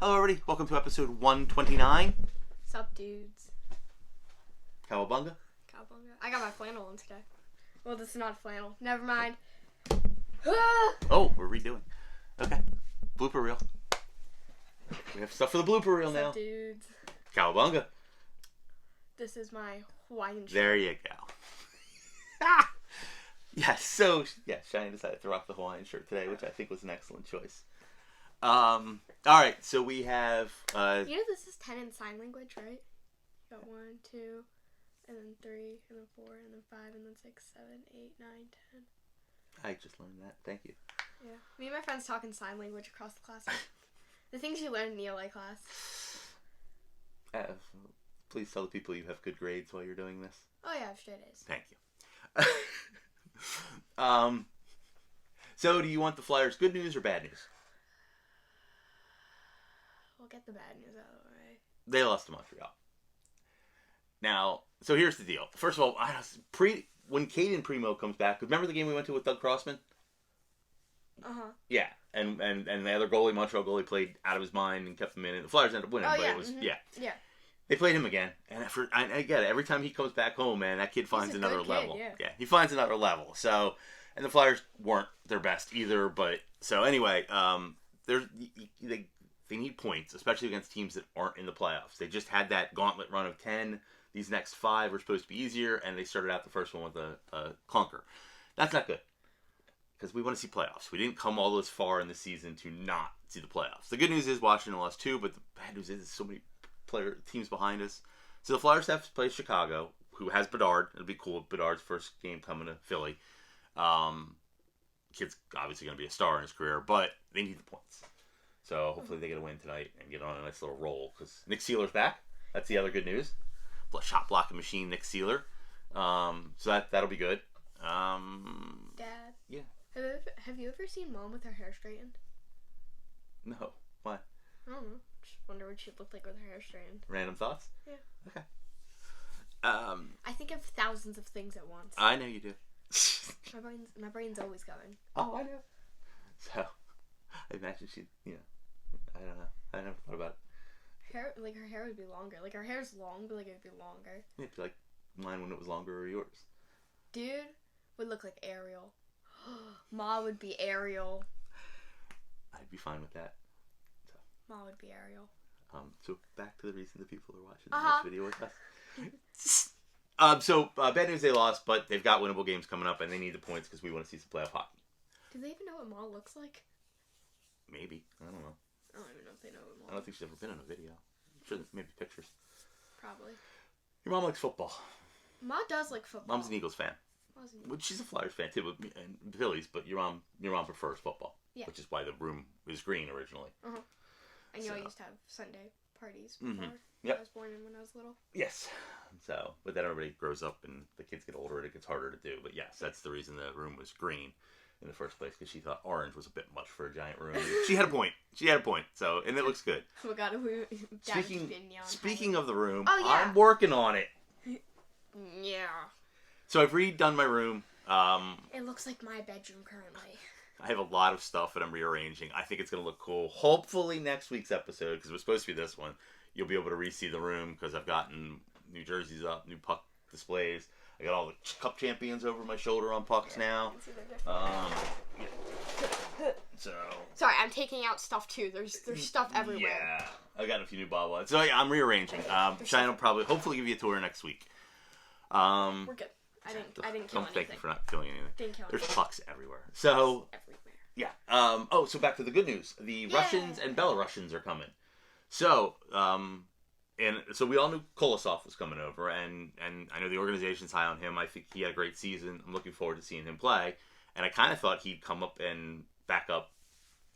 Hello, everybody. Welcome to episode 129. Sup, dudes? Cowabunga. Cowabunga. I got my flannel on today. Well, this is not flannel. Never mind. Oh, we're redoing. Okay. Blooper reel. We have stuff for the blooper reel now. Sup, dudes? Cowabunga. This is my Hawaiian shirt. There you go. Yes, Shiny decided to rock the Hawaiian shirt today, which I think was an excellent choice. Alright, so we have... You know this is 10 in sign language, right? You got 1, 2, and then 3, and then 4, and then 5, and then 6, 7, 8, 9, 10. I just learned that. Thank you. Yeah. Me and my friends talk in sign language across the class. The things you learn in the ELA class. Please tell the people you have good grades while you're doing this. Oh yeah, straight A's. Thank you. So do you want the Flyers good news or bad news? We'll get the bad news out of the way. They lost to Montreal. Now, so here's the deal. First of all, when Caden Primo comes back, remember the game we went to with Doug Crossman? Uh-huh. Yeah, and the other goalie, Montreal goalie, played out of his mind and kept them in it. The Flyers ended up winning, but yeah. it was, Mm-hmm. Yeah. They played him again, and I get it. Every time he comes back home, man, that kid finds another good level. kid, Yeah, he finds another level. So, and the Flyers weren't their best either, but, so anyway, they need points, especially against teams that aren't in the playoffs. They just had that gauntlet run of 10. These next 5 were supposed to be easier, and they started out the first one with a clunker. That's not good, because we want to see playoffs. We didn't come all this far in the season to not see the playoffs. The good news is Washington lost 2, but the bad news is there's so many teams behind us. So the Flyers have to play Chicago, who has Bedard. It'll be cool. Bedard's first game coming to Philly. Kid's obviously going to be a star in his career, but they need the points. So hopefully they get a win tonight and get on a nice little roll, because Nick Seeler's back. That's the other good news. Shot blocking machine, Nick Seeler. So that'll be good. Dad. Yeah. Have you ever seen Mom with her hair straightened? No. Why? I don't know. Just wonder what she'd look like with her hair straightened. Random thoughts? Yeah. Okay. I think of thousands of things at once. I know you do. My brain's always going. Oh, I know. So, I imagine she'd, I don't know. I never thought about it. Her hair would be longer. Like, her hair's long, but, like, it would be longer. It'd be like mine when it was longer, or yours. Dude would look like Ariel. Ma would be Ariel. I'd be fine with that. So. Ma would be Ariel. So back to the reason the people are watching this video with us. Bad news, they lost, but they've got winnable games coming up, and they need the points because we want to see some playoff hockey. Do they even know what Ma looks like? Maybe. I don't know. I don't even know if they know what Ma I don't think she's ever been in a video. I'm sure maybe pictures. Probably. Your mom likes football. Ma does like football. Mom's an Eagles fan. Which she's a Flyers fan too, and Phillies, but your mom prefers football. Yeah. Which is why the room was green originally. Uh-huh. I know I used to have Sunday parties before. Yep. I was born in when I was little. Yes. So, but then everybody grows up and the kids get older and it gets harder to do. But yes, that's the reason the room was green in the first place, because she thought orange was a bit much for a giant room. She had a point. So, and it looks good. Oh God, Speaking of the room, yeah. I'm working on it. Yeah. So I've redone my room. It looks like my bedroom currently. I have a lot of stuff that I'm rearranging. I think it's going to look cool. Hopefully next week's episode, because it was supposed to be this one, you'll be able to re-see the room, because I've gotten new jerseys up, new puck displays. I got all the cup champions over my shoulder on pucks now. So. Sorry, I'm taking out stuff too. There's stuff everywhere. Yeah, I got a few new bobbleheads. So yeah, I'm rearranging. Shine will probably, hopefully, give you a tour next week. We're good. I didn't kill anything. Don't thank you for not killing anything. Didn't kill There's anything. pucks everywhere. So. Everywhere. Yeah. So back to the good news. The Russians and Belarussians are coming. So, and so we all knew Kolosov was coming over, and I know the organization's high on him. I think he had a great season. I'm looking forward to seeing him play. And I kind of thought he'd come up and back up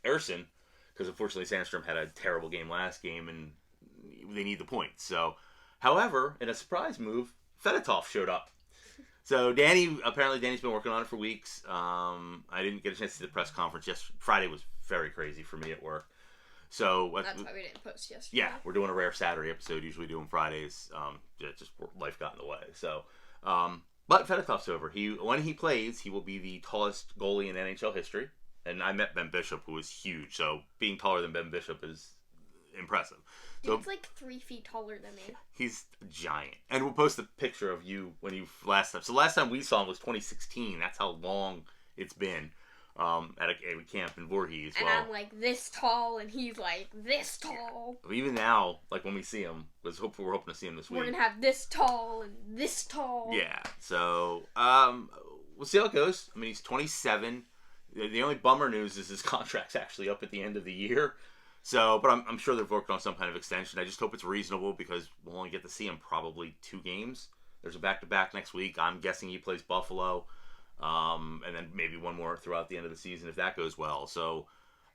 Ersson, because unfortunately Sandstrom had a terrible game last game, and they need the points. So, however, in a surprise move, Fedotov showed up. So Danny's been working on it for weeks. I didn't get a chance to see the press conference yesterday. Friday was very crazy for me at work. So that's why we didn't post yesterday. Yeah, we're doing a rare Saturday episode. Usually doing Fridays. Just life got in the way. So, but Fedotov's over. When he plays, he will be the tallest goalie in NHL history. And I met Ben Bishop, who was huge. So being taller than Ben Bishop is impressive. So he's like 3 feet taller than me. He's giant. And we'll post a picture of you when you last time. So last time we saw him was 2016. That's how long it's been. At a camp in Voorhees. And I'm like this tall, and he's like this tall. Even now, like when we see him, we're hoping to see him this week. We're gonna have this tall and this tall. Yeah. So we'll see how it goes. I mean, he's 27. The only bummer news is his contract's actually up at the end of the year. So, but I'm sure they've worked on some kind of extension. I just hope it's reasonable because we'll only get to see him probably 2 games. There's a back-to-back next week. I'm guessing he plays Buffalo. And then maybe one more throughout the end of the season if that goes well. So,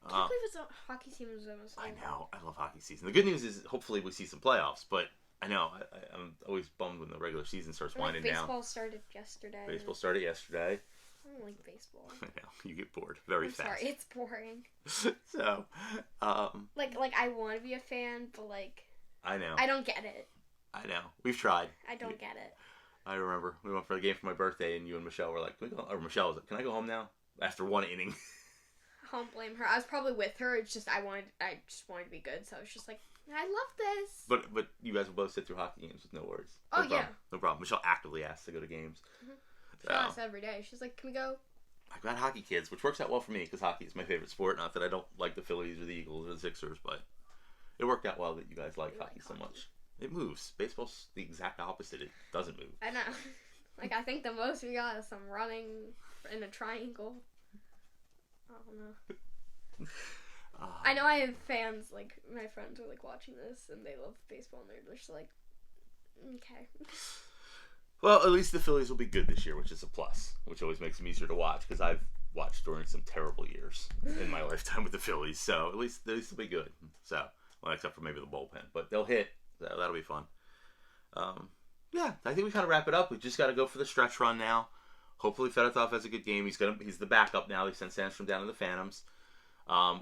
I can't believe it's hockey season is almost over. I know. I love hockey season. The good news is hopefully we see some playoffs. But I know I'm always bummed when the regular season starts winding down. Baseball started yesterday. Baseball started yesterday. I don't like baseball. I know. You get bored very fast. Sorry, it's boring. So, like I want to be a fan, but like I know. I don't get it. I know. We've tried. I don't get it. I remember we went for the game for my birthday, and you and Michelle were like, "Can we go?" Or Michelle was like, "Can I go home now?" After 1 inning. I don't blame her. I was probably with her. It's just I just wanted to be good, so I was just like, I love this. But you guys will both sit through hockey games with no worries. Oh, no yeah. No problem. Michelle actively asks to go to games. Mm-hmm. She So, asks every day. She's like, "Can we go?" I've got hockey kids, which works out well for me because hockey is my favorite sport. Not that I don't like the Phillies or the Eagles or the Sixers, but it worked out well that you guys like hockey so much. It moves. Baseball's the exact opposite. It doesn't move. I know. Like, I think the most we got is some running in a triangle. I don't know. I know I have fans, like, my friends are, like, watching this, and they love baseball, and they're just like, okay. Well, at least the Phillies will be good this year, which is a plus, which always makes them easier to watch, because I've watched during some terrible years in my lifetime with the Phillies, so at least they'll be good. So, well, except for maybe the bullpen, but they'll hit, so that'll be fun. Yeah, I think we kind of wrap it up. We just got to go for the stretch run now. Hopefully Fedotov has a good game. He's the backup now. They sent Sandstrom down to the Phantoms,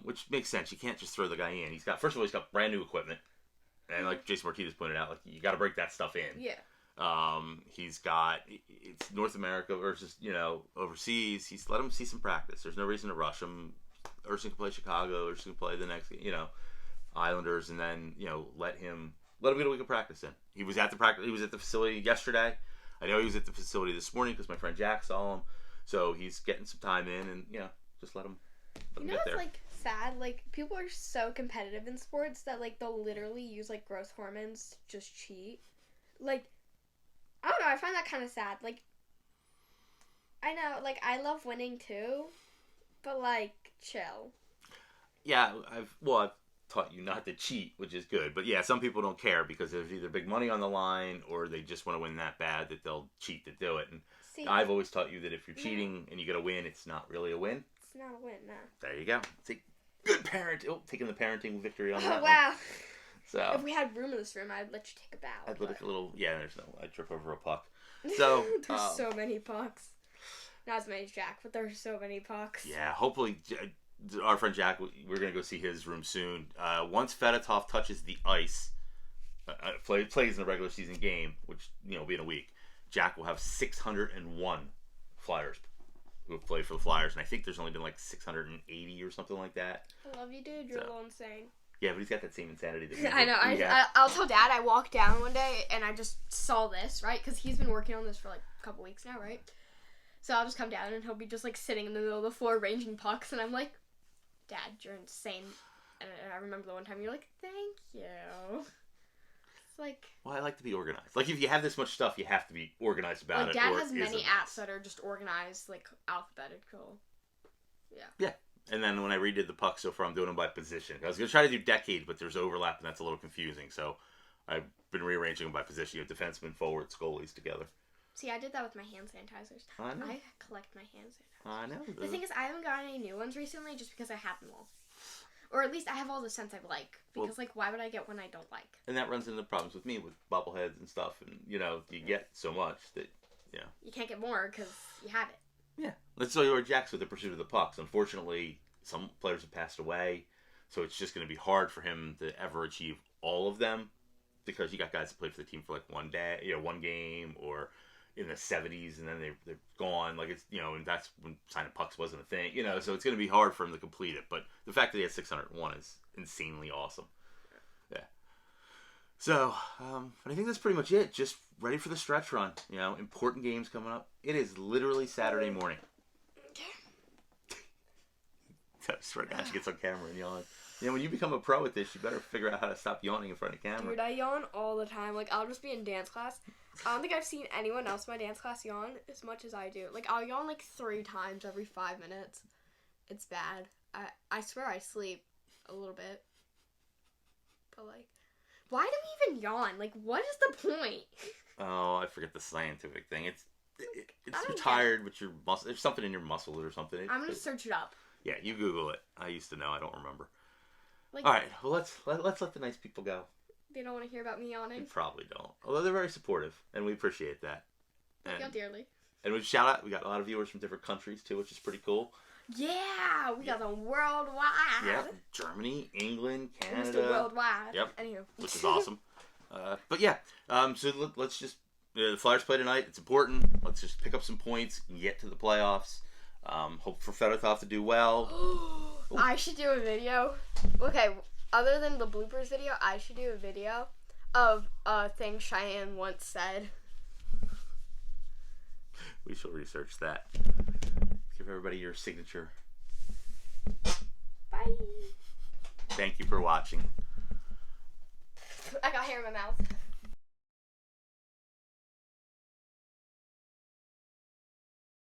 which makes sense. You can't just throw the guy in. First of all, he's got brand new equipment, and like Jason Martinez pointed out, like you got to break that stuff in. Yeah. He's got it's North America versus overseas. He's let him see some practice. There's no reason to rush him. Erskine can play Chicago. Erskine can play the next Islanders, and then let him get a week of practice in. He was at the facility yesterday. I know he was at the facility this morning because my friend Jack saw him. So he's getting some time in, and just let him get there. It's like sad. Like, people are so competitive in sports that like they'll literally use like growth hormones to just cheat. Like, I don't know. I find that kind of sad. Like, I know. Like, I love winning too, but like, chill. Yeah, I've taught you not to cheat, which is good. But yeah, some people don't care because there's either big money on the line or they just want to win that bad that they'll cheat to do it. And I've always taught you that if you're cheating and you get a win, it's not really a win. It's not a win, no. There you go. It's a good parent. Oh, taking the parenting victory on that. Oh, wow. One. So if we had room in this room, I'd let you take a bow. I'd let a little. Yeah, I'd trip over a puck. So there's so many pucks. Not as many as Jack, but there's so many pucks. Yeah, hopefully. Our friend Jack, we're going to go see his room soon. Once Fedotov touches the ice, plays in a regular season game, which will be in a week, Jack will have 601 Flyers who have played for the Flyers, and I think there's only been like 680 or something like that. I love you, dude. You're a little insane. Yeah, but he's got that same insanity that we I know. I'll tell Dad I walked down one day and I just saw this, right? Because he's been working on this for like a couple weeks now, right? So I'll just come down and he'll be just like sitting in the middle of the floor arranging pucks, and I'm like, Dad, you're insane. And I remember the one time you're like, thank you. It's like... Well, I like to be organized. Like, if you have this much stuff, you have to be organized about it. Dad has many apps that are just organized, like, alphabetical. Yeah. Yeah. And then when I redid the puck so far, I'm doing them by position. I was going to try to do decade, but there's overlap, and that's a little confusing. So I've been rearranging them by position. You have defensemen, forwards, goalies together. See, I did that with my hand sanitizers. I know. I collect my hand sanitizers. I know. The thing is, I haven't gotten any new ones recently just because I have them all. Or at least I have all the scents I like. Because, why would I get one I don't like? And that runs into problems with me with bobbleheads and stuff. And, you get so much that, You can't get more because you have it. Yeah. Let's say you're Jack's with the pursuit of the pucks. Unfortunately, some players have passed away. So it's just going to be hard for him to ever achieve all of them. Because you got guys that played for the team for, like, one day, one game, or... in the 70s, and then they're gone. Like, it's, and that's when signing pucks wasn't a thing, so it's going to be hard for him to complete it. But the fact that he has 601 is insanely awesome. So, but I think that's pretty much it. Just ready for the stretch run. You know, important games coming up. It is literally Saturday morning. I swear to God, she gets on camera and yawn. Yeah, when you become a pro at this, you better figure out how to stop yawning in front of camera. Dude, I yawn all the time. Like, I'll just be in dance class. I don't think I've seen anyone else in my dance class yawn as much as I do. Like, I'll yawn like 3 times every 5 minutes. It's bad. I swear I sleep a little bit. But, like, why do we even yawn? Like, what is the point? Oh, I forget the scientific thing. It's you're tired, but your muscle. There's something in your muscles or something. I'm gonna search it up. Yeah, you Google it. I used to know. I don't remember. Like, all right, well let's let the nice people go. They don't want to hear about me yawning. They probably don't. Although they're very supportive, and we appreciate that. Thank you dearly. And we shout out. We got a lot of viewers from different countries too, which is pretty cool. Yeah, we got them worldwide. Yep, Germany, England, Canada. Mr. Worldwide. Yep. Anywho, which is awesome. But yeah, so let's just the Flyers play tonight. It's important. Let's just pick up some points and get to the playoffs. Hope for Fedotov to do well. I should do a video. Okay, other than the bloopers video, I should do a video of a thing Cheyenne once said. We shall research that. Give everybody your signature. Bye. Thank you for watching. I got hair in my mouth.